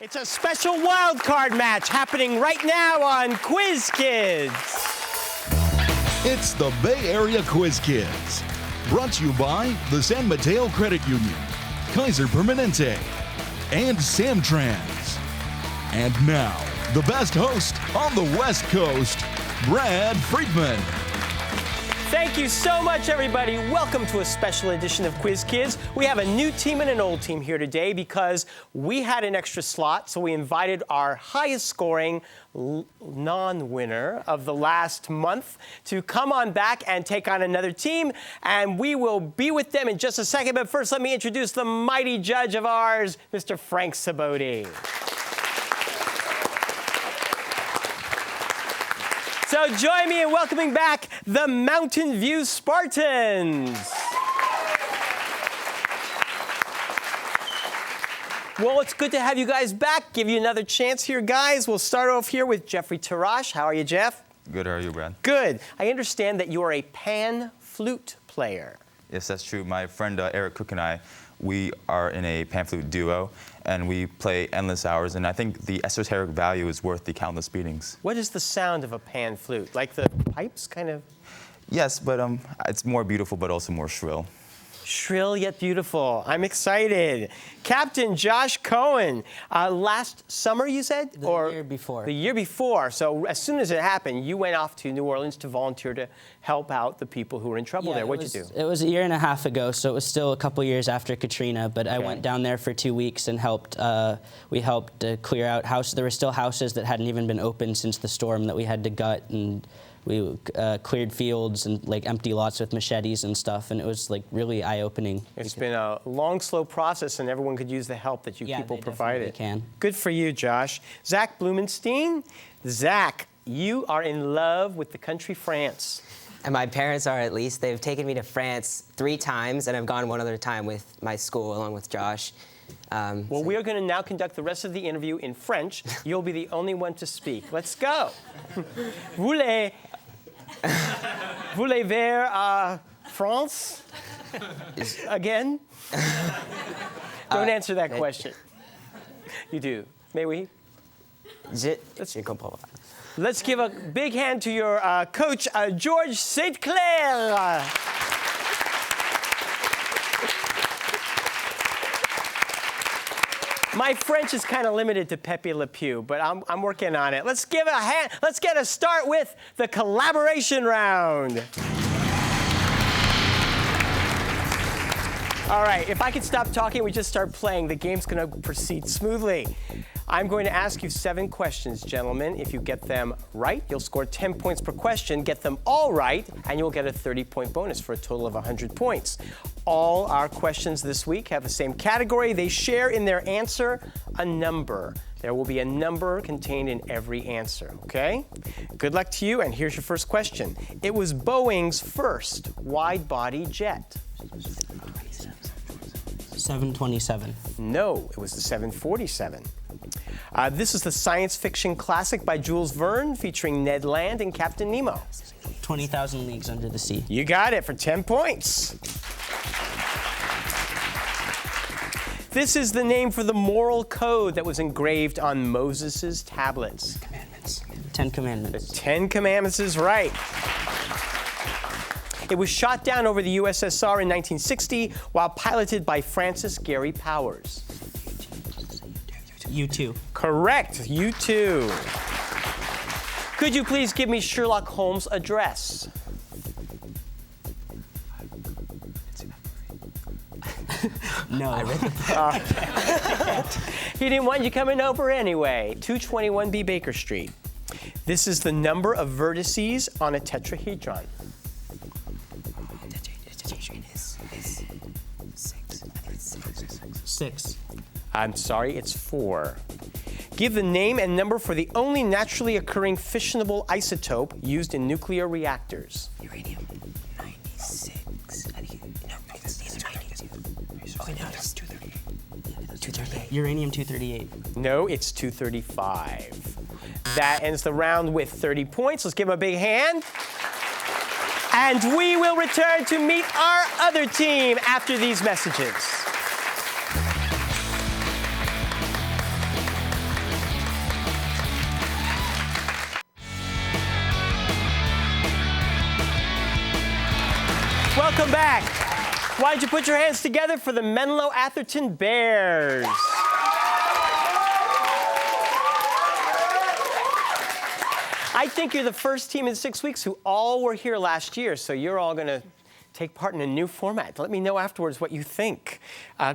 It's a special wild card match happening right now on Quiz Kids. It's the Bay Area Quiz Kids. Brought to you by the San Mateo Credit Union, Kaiser Permanente, and Samtrans. And now, the best host on the West Coast, Brad Friedman. Thank you so much, everybody. Welcome to a special edition of Quiz Kids. We have a new team and an old team here today because we had an extra slot, so we invited our highest scoring non-winner of the last month to come on back and take on another team, and we will be with them in just a second. But first, let me introduce the mighty judge of ours, Mr. Frank Saboti. So join me in welcoming back the Mountain View Spartans. Well, it's good to have you guys back. Give you another chance here, guys. We'll start off here with Jeffrey Tarash. How are you, Jeff? Good, how are you, Brad? Good. I understand that you are a pan flute player. Yes, that's true. My friend Eric Cook and I, we are in a pan flute duo, and we play endless hours, and I think the esoteric value is worth the countless beatings. What is the sound of a pan flute? Like the pipes, kind of? Yes, but it's more beautiful, but also more shrill. Shrill yet beautiful. I'm excited. Captain Josh Cohen, last summer you said? The year before. The year before. So as soon as it happened, you went off to New Orleans to volunteer to help out the people who were in trouble there. What'd you do? It was a year and a half ago, so it was still a couple years after Katrina, but I went down there for 2 weeks and helped. We helped clear out houses. There were still houses that hadn't even been opened since the storm that we had to gut, and we cleared fields and like empty lots with machetes and stuff, and it was like really eye-opening. It's been a long, slow process, and everyone could use the help that you people provided. Can. Good for you, Josh. Zach Blumenstein. Zach, you are in love with the country France. And my parents are, at least. They've taken me to France 3 times, and I've gone one other time with my school along with Josh. Well, we are going to now conduct the rest of the interview in French. You'll be the only one to speak. Let's go. Voulez vers France? Again? Don't answer that question. You do. May we? Je comprends pas. Let's give a big hand to your coach, George St. Clair. My French is kind of limited to Pepe Le Pew, but I'm working on it. Let's give a hand. Let's get a start with the collaboration round. All right, if I could stop talking, we just start playing. The game's going to proceed smoothly. I'm going to ask you 7 questions, gentlemen. If you get them right, you'll score 10 points per question. Get them all right, and you'll get a 30-point bonus for a total of 100 points. All our questions this week have the same category. They share in their answer a number. There will be a number contained in every answer, okay? Good luck to you, and here's your first question. It was Boeing's first wide-body jet. 727. No, it was the 747. This is the science fiction classic by Jules Verne featuring Ned Land and Captain Nemo. 20,000 Leagues Under the Sea. You got it for 10 points. This is the name for the moral code that was engraved on Moses' tablets. Commandments. 10 Commandments. The 10 Commandments is right. It was shot down over the USSR in 1960 while piloted by Francis Gary Powers. U2. Correct, U2. Could you please give me Sherlock Holmes' address? No. He didn't want you coming over anyway. 221B Baker Street. This is the number of vertices on a tetrahedron. Six. I'm sorry, it's 4. Give the name and number for the only naturally occurring fissionable isotope used in nuclear reactors. Uranium 96. Oh, no, it's 238. Uranium 238. No, it's 235. That ends the round with 30 points. Let's give him a big hand. And we will return to meet our other team after these messages. Welcome back. Why don't you put your hands together for the Menlo Atherton Bears? I think you're the first team in 6 weeks who all were here last year, so you're all going to take part in a new format. Let me know afterwards what you think.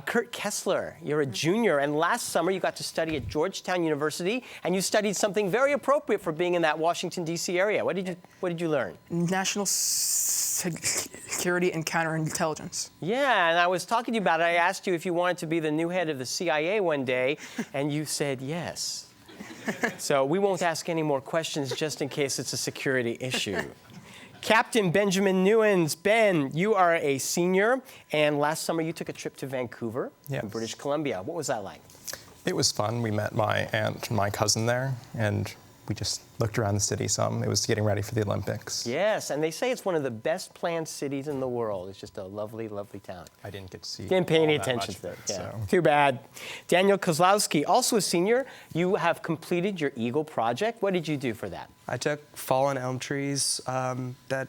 Kurt Kessler, you're a junior, and last summer you got to study at Georgetown University, and you studied something very appropriate for being in that Washington, D.C. area. What did you learn? National security and counterintelligence. Yeah, and I was talking to you about it. I asked you if you wanted to be the new head of the CIA one day, and you said yes. So we won't ask any more questions just in case it's a security issue. Captain Benjamin Newens. Ben, you are a senior, and last summer you took a trip to Vancouver in British Columbia. What was that like? It was fun. We met my aunt and my cousin there, and we just looked around the city some. It was getting ready for the Olympics. Yes, and they say it's one of the best planned cities in the world. It's just a lovely, lovely town. I didn't get to see Didn't pay any all that attention much to of it. it, Yeah. so. Too bad. Daniel Kozlowski, also a senior. You have completed your Eagle project. What did you do for that? I took fallen elm trees that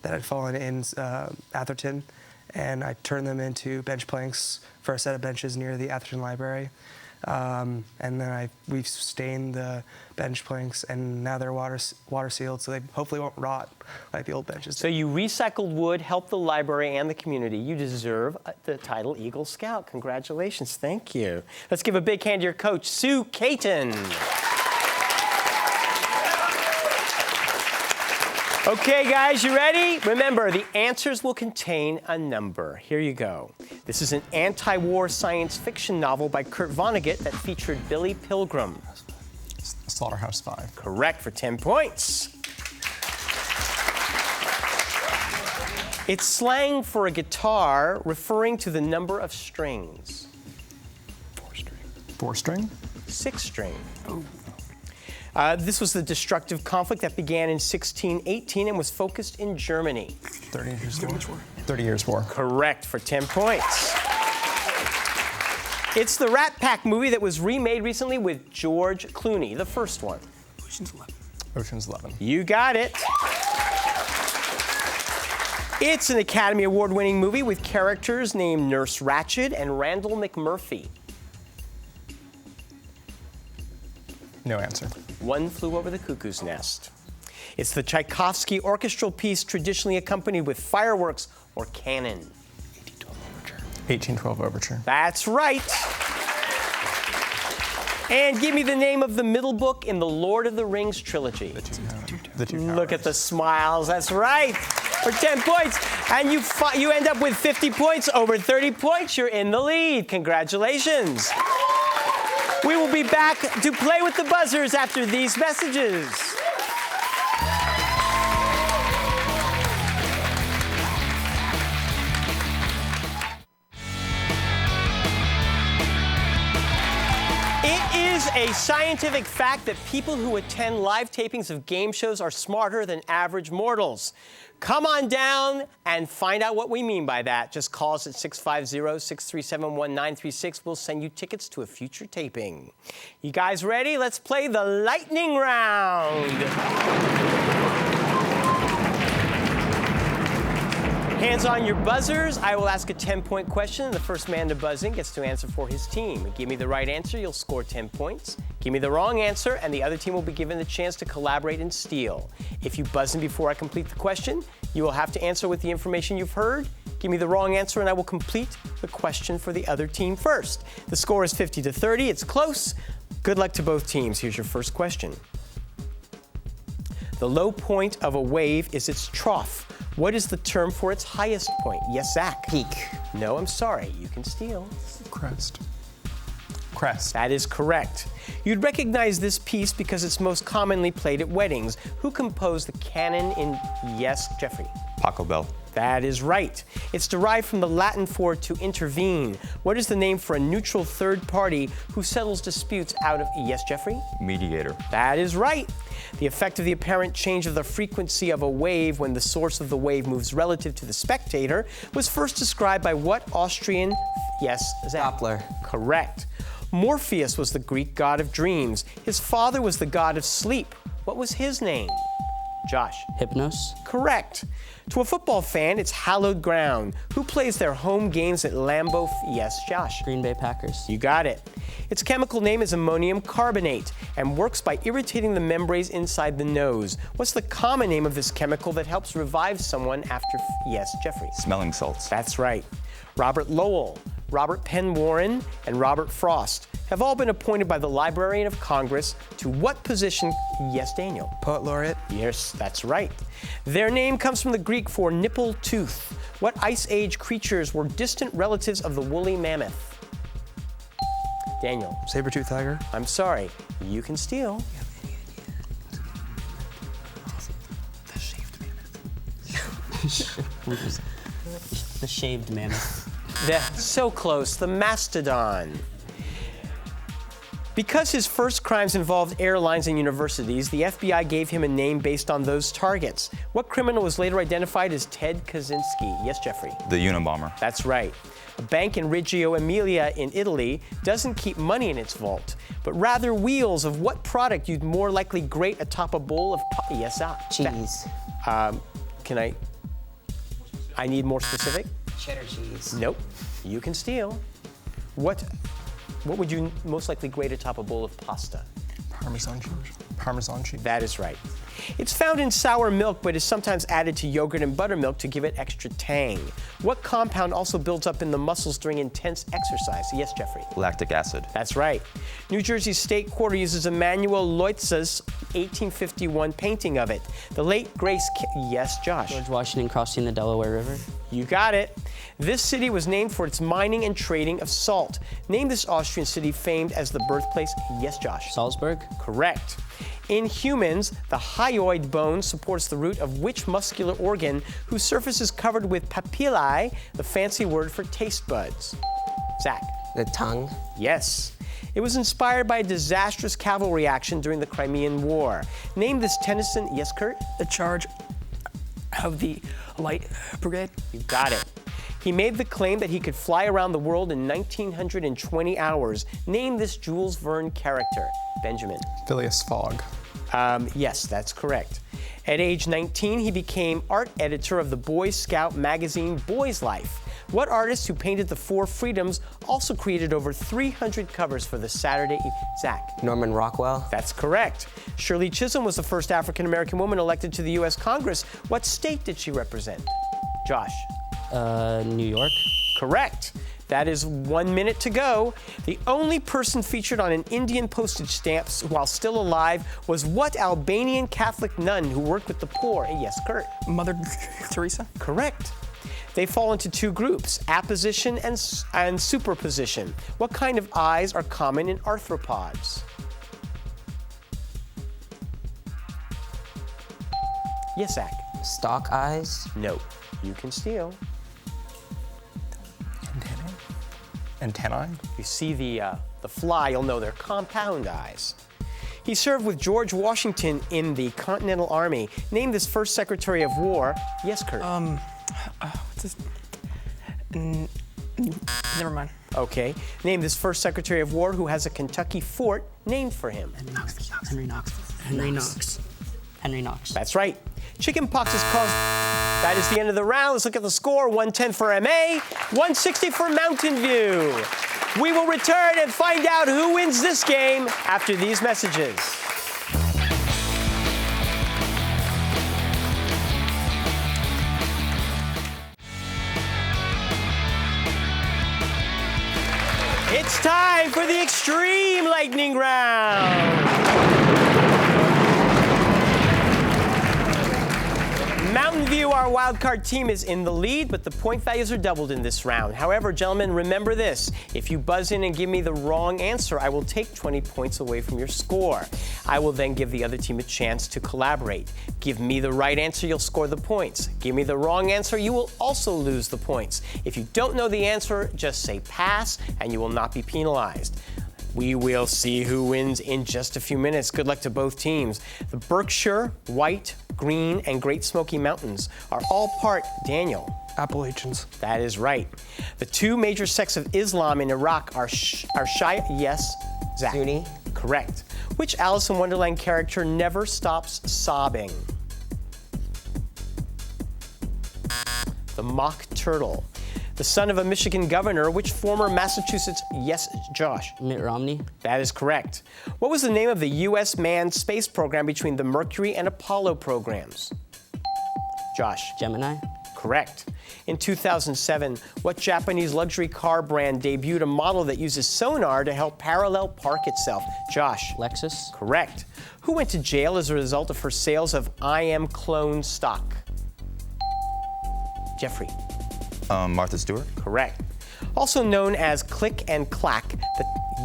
had fallen in Atherton, and I turned them into bench planks for a set of benches near the Atherton Library. And then we've stained the bench planks, and now they're water sealed, so they hopefully won't rot like the old benches. So you recycled wood, helped the library and the community. You deserve the title Eagle Scout. Congratulations. Thank you. Let's give a big hand to your coach, Sue Caton. Okay, guys, you ready? Remember, the answers will contain a number. Here you go. This is an anti-war science fiction novel by Kurt Vonnegut that featured Billy Pilgrim. Slaughterhouse-Five. Correct for 10 points. It's slang for a guitar referring to the number of strings. 4-string. 4-string? 6-string. This was the destructive conflict that began in 1618 and was focused in Germany. 30 Years' War. 30 Years' War. Correct for 10 points. It's the Rat Pack movie that was remade recently with George Clooney, the first one. Ocean's 11. Ocean's 11. You got it. It's an Academy Award-winning movie with characters named Nurse Ratched and Randall McMurphy. No answer. One Flew Over the Cuckoo's Nest. It's the Tchaikovsky orchestral piece traditionally accompanied with fireworks or cannon. 1812 Overture. That's right. And give me the name of the middle book in the Lord of the Rings trilogy. The Two Look Towers. at the smiles. That's right. For 10 points. And you end up with 50 points. Over 30 points, you're in the lead. Congratulations. We will be back to play with the buzzers after these messages. It is a scientific fact that people who attend live tapings of game shows are smarter than average mortals. Come on down and find out what we mean by that. Just call us at 650-637-1936. We'll send you tickets to a future taping. You guys ready? Let's play the lightning round. Hands on your buzzers. I will ask a 10-point question, and the first man to buzz in gets to answer for his team. Give me the right answer, you'll score 10 points. Give me the wrong answer, and the other team will be given the chance to collaborate and steal. If you buzz in before I complete the question, you will have to answer with the information you've heard. Give me the wrong answer, and I will complete the question for the other team first. The score is 50-30. It's close. Good luck to both teams. Here's your first question. The low point of a wave is its trough. What is the term for its highest point? Yes, Zach. Peak. No, I'm sorry. You can steal. Crest. Crest. That is correct. You'd recognize this piece because it's most commonly played at weddings. Who composed the canon in Yes, Jeffrey? Pachelbel. That is right. It's derived from the Latin for to intervene. What is the name for a neutral third party who settles disputes out of Yes, Jeffrey? Mediator. That is right. The effect of the apparent change of the frequency of a wave when the source of the wave moves relative to the spectator was first described by what Austrian? Yes, Zach. Doppler. Correct. Morpheus was the Greek god of dreams. His father was the god of sleep. What was his name? Josh. Hypnos. Correct. To a football fan, it's hallowed ground. Who plays their home games at Lambeau? Yes, Josh. Green Bay Packers. You got it. Its chemical name is ammonium carbonate and works by irritating the membranes inside the nose. What's the common name of this chemical that helps revive someone after? Yes, Jeffrey. Smelling salts. That's right. Robert Lowell, Robert Penn Warren, and Robert Frost have all been appointed by the Librarian of Congress to what position? Yes, Daniel. Poet laureate. Yes, that's right. Their name comes from the Greek for nipple tooth. What Ice Age creatures were distant relatives of the woolly mammoth? Daniel. Saber-toothed tiger. I'm sorry. You can steal. The shaved mammoth. The shaved mammoth. So close. The mastodon. Because his first crimes involved airlines and universities, the FBI gave him a name based on those targets. What criminal was later identified as Ted Kaczynski? Yes, Jeffrey. The Unabomber. That's right. A bank in Reggio Emilia in Italy doesn't keep money in its vault, but rather wheels of what product you'd more likely grate atop a bowl of yes, Cheese. I need more specific? Cheddar cheese. Nope. You can steal. What would you most likely grate atop a bowl of pasta? Parmesan cheese. Parmesan cheese. That is right. It's found in sour milk, but is sometimes added to yogurt and buttermilk to give it extra tang. What compound also builds up in the muscles during intense exercise? Yes, Jeffrey. Lactic acid. That's right. New Jersey's state quarter uses Emanuel Leutze's 1851 painting of it. The late Grace. Yes, Josh. George Washington crossing the Delaware River. You got it. This city was named for its mining and trading of salt. Name this Austrian city famed as the birthplace. Yes, Josh. Salzburg. Correct. In humans, the hyoid bone supports the root of which muscular organ whose surface is covered with papillae, the fancy word for taste buds? Zach. The tongue. Yes. It was inspired by a disastrous cavalry action during the Crimean War. Name this Tennyson. Yes, Kurt? The charge of the Light Brigade. You got it. He made the claim that he could fly around the world in 1920 hours. Name this Jules Verne character. Benjamin. Phileas Fogg. Yes, that's correct. At age 19, he became art editor of the Boy Scout magazine Boy's Life. What artist who painted the Four Freedoms also created over 300 covers for the Saturday? Zach. Norman Rockwell. That's correct. Shirley Chisholm was the first African-American woman elected to the U.S. Congress. What state did she represent? Josh. New York. Correct. That is 1 minute to go. The only person featured on an Indian postage stamp while still alive was what Albanian Catholic nun who worked with the poor? Yes, Kurt. Mother Teresa. Correct. They fall into two groups, apposition and superposition. What kind of eyes are common in arthropods? Yes, Zach. Stalk eyes. No. You can steal. Antennae. You see the fly, you'll know they're compound eyes. He served with George Washington in the Continental Army. Name this first Secretary of War. Yes, Kurt. What's this? Never mind. Okay. Name this first Secretary of War who has a Kentucky fort named for him. Henry Knox. Henry Knox. That's right. Chicken pox is caused. That is the end of the round. Let's look at the score. 110 for MA, 160 for Mountain View. We will return and find out who wins this game after these messages. It's time for the Extreme Lightning Round. Mountain View, our wildcard team, is in the lead, but the point values are doubled in this round. However, gentlemen, remember this. If you buzz in and give me the wrong answer, I will take 20 points away from your score. I will then give the other team a chance to collaborate. Give me the right answer, you'll score the points. Give me the wrong answer, you will also lose the points. If you don't know the answer, just say pass, and you will not be penalized. We will see who wins in just a few minutes. Good luck to both teams. The Berkshire, White, Green, and Great Smoky Mountains are all part, Daniel. Appalachians. That is right. The two major sects of Islam in Iraq are Shia. Yes, Zach. Sunni. Correct. Which Alice in Wonderland character never stops sobbing? The mock turtle. The son of a Michigan governor. Which former Massachusetts? Yes, Josh. Mitt Romney. That is correct. What was the name of the U.S. manned space program between the Mercury and Apollo programs? Josh. Gemini. Correct. In 2007, what Japanese luxury car brand debuted a model that uses sonar to help parallel park itself? Josh. Lexus. Correct. Who went to jail as a result of her sales of I Am clone stock? Jeffrey. Martha Stewart. Correct. Also known as Click and Clack.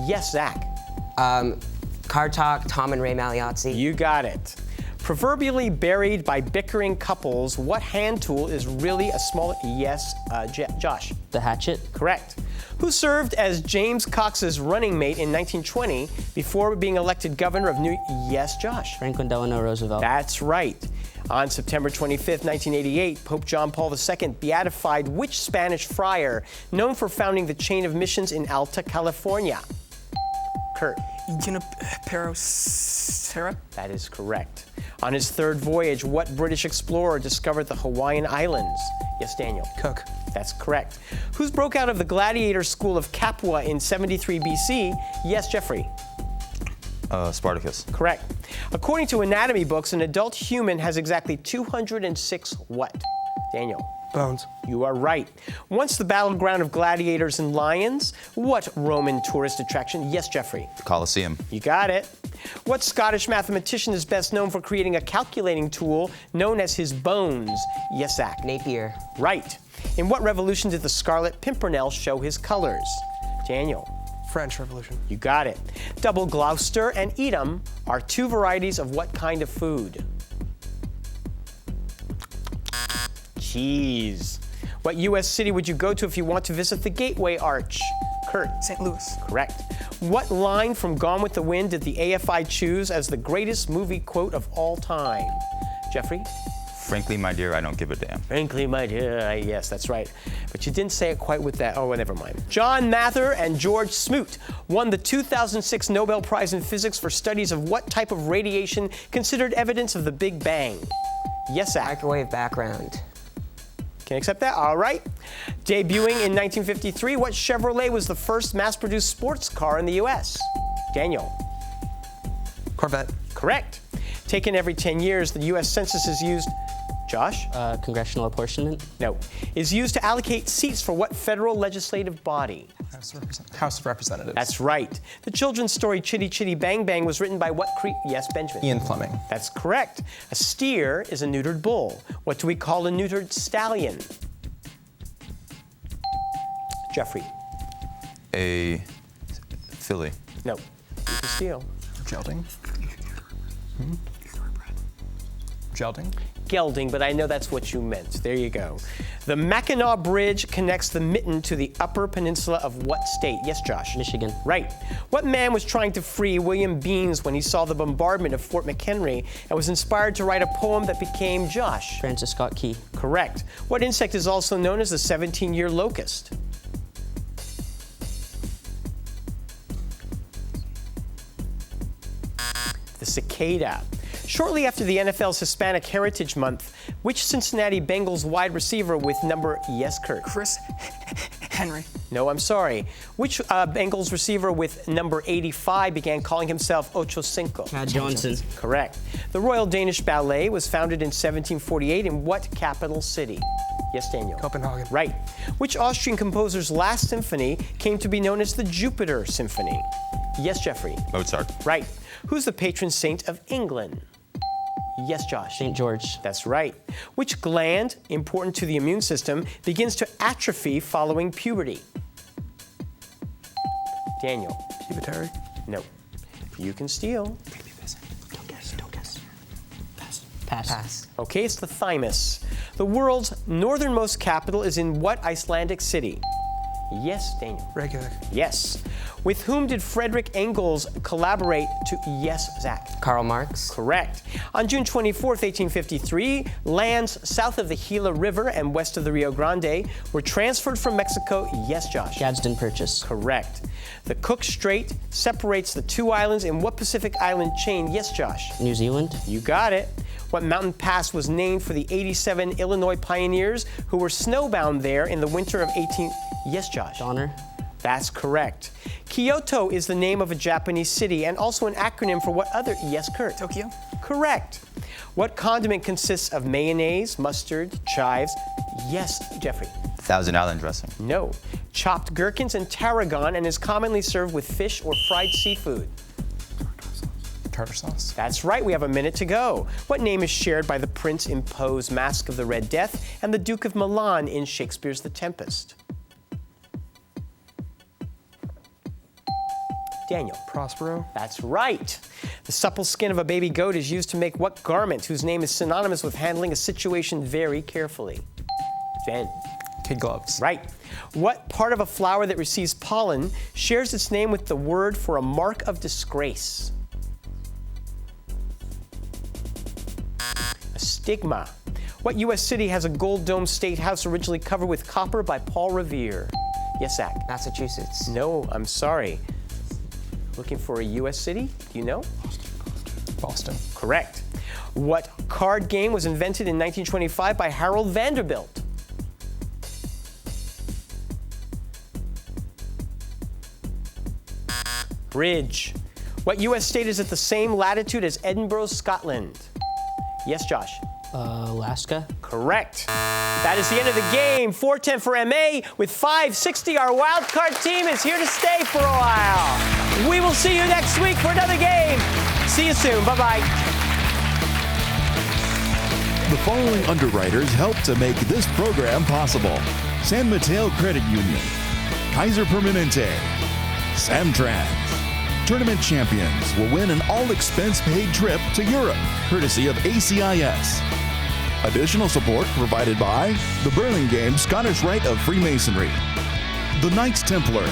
Yes, Zach. Car Talk, Tom and Ray Magliozzi. You got it. Proverbially buried by bickering couples, what hand tool is really a small? Yes, Josh. The hatchet. Correct. Who served as James Cox's running mate in 1920 before being elected governor of New? Yes, Josh. Franklin Delano Roosevelt. That's right. On September 25th, 1988, Pope John Paul II beatified which Spanish friar known for founding the chain of missions in Alta California? Kurt. Junipero Serra. That is correct. On his third voyage, what British explorer discovered the Hawaiian Islands? Yes, Daniel. Cook. That's correct. Who broke out of the gladiator school of Capua in 73 BC? Yes, Jeffrey. Spartacus. Correct. According to anatomy books, an adult human has exactly 206 what? Daniel. Bones. You are right. Once the battleground of gladiators and lions, what Roman tourist attraction? Yes, Jeffrey. The Colosseum. You got it. What Scottish mathematician is best known for creating a calculating tool known as his bones? Yes, Zach. Napier. Right. In what revolution did the Scarlet Pimpernel show his colors? Daniel. French Revolution. You got it. Double Gloucester and Edam are two varieties of what kind of food? Cheese. What U.S. city would you go to if you want to visit the Gateway Arch? Kurt. St. Louis. Correct. What line from Gone with the Wind did the AFI choose as the greatest movie quote of all time? Jeffrey? Frankly, my dear, I don't give a damn. Frankly, my dear, yes, that's right. But you didn't say it quite with that. Oh, well, never mind. John Mather and George Smoot won the 2006 Nobel Prize in Physics for studies of what type of radiation considered evidence of the Big Bang? Yes, Zach. Microwave background. Can you accept that? All right. Debuting in 1953, what Chevrolet was the first mass-produced sports car in the U.S.? Daniel. Corvette. Correct. Taken every 10 years, the U.S. Census is used. Josh? Congressional apportionment. No. Is used to allocate seats for what federal legislative body? House of Representatives. That's right. The children's story Chitty Chitty Bang Bang was written by what Yes, Benjamin. Ian Fleming. That's correct. A steer is a neutered bull. What do we call a neutered stallion? Jeffrey. A filly. No. You can steal. Gelding. Gelding. Gelding, but I know that's what you meant. There you go. The Mackinac Bridge connects the Mitten to the Upper Peninsula of what state? Yes, Josh. Michigan. Right. What man was trying to free William Beans when he saw the bombardment of Fort McHenry and was inspired to write a poem that became Josh? Francis Scott Key. Correct. What insect is also known as the 17-year locust? The cicada. Shortly after the NFL's Hispanic Heritage Month, which Cincinnati Bengals wide receiver with number, yes, Kurt? Chris Henry. No, I'm sorry. Which Bengals receiver with number 85 began calling himself Ocho Cinco? Chad Johnson. Correct. The Royal Danish Ballet was founded in 1748 in what capital city? Yes, Daniel. Copenhagen. Right. Which Austrian composer's last symphony came to be known as the Jupiter Symphony? Yes, Jeffrey. Mozart. Right. Who's the patron saint of England? Yes, Josh. St. George. That's right. Which gland, important to the immune system, begins to atrophy following puberty? Daniel. Pituitary. No. You can steal. Don't guess. Pass. Pass. Okay, it's the thymus. The world's northernmost capital is in what Icelandic city? Yes, Daniel. Reykjavik. Yes. With whom did Frederick Engels collaborate to, yes, Zach? Karl Marx. Correct. On June 24th, 1853, lands south of the Gila River and west of the Rio Grande were transferred from Mexico, yes, Josh? Gadsden Purchase. Correct. The Cook Strait separates the two islands in what Pacific island chain, yes, Josh? New Zealand. You got it. What mountain pass was named for the 87 Illinois pioneers who were snowbound there in the winter of 18... Yes, Josh? Donner. That's correct. Kyoto is the name of a Japanese city and also an acronym for what other... Yes, Kurt? Tokyo. Correct. What condiment consists of mayonnaise, mustard, chives? Yes, Jeffrey? Thousand Island dressing. No. Chopped gherkins and tarragon and is commonly served with fish or fried seafood. Tartar sauce. That's right, we have a minute to go. What name is shared by the prince in Poe's Masque of the Red Death and the Duke of Milan in Shakespeare's The Tempest? Daniel. Prospero. That's right. The supple skin of a baby goat is used to make what garment whose name is synonymous with handling a situation very carefully? Jen. Kid gloves. Right. What part of a flower that receives pollen shares its name with the word for a mark of disgrace? A stigma. What U.S. city has a gold dome state house originally covered with copper by Paul Revere? Yes, Zach? Massachusetts. No, I'm sorry. Looking for a U.S. city? Do you know? Boston. Correct. What card game was invented in 1925 by Harold Vanderbilt? Bridge. What U.S. state is at the same latitude as Edinburgh, Scotland? Yes, Josh? Alaska. Correct. That is the end of the game. 410 for MA with 560. Our wild card team is here to stay for a while. We will see you next week for another game. See you soon. Bye-bye. The following underwriters helped to make this program possible: San Mateo Credit Union, Kaiser Permanente, Samtrans. Tournament champions will win an all-expense-paid trip to Europe, courtesy of ACIS. Additional support provided by the Burlingame Scottish Rite of Freemasonry, the Knights Templar,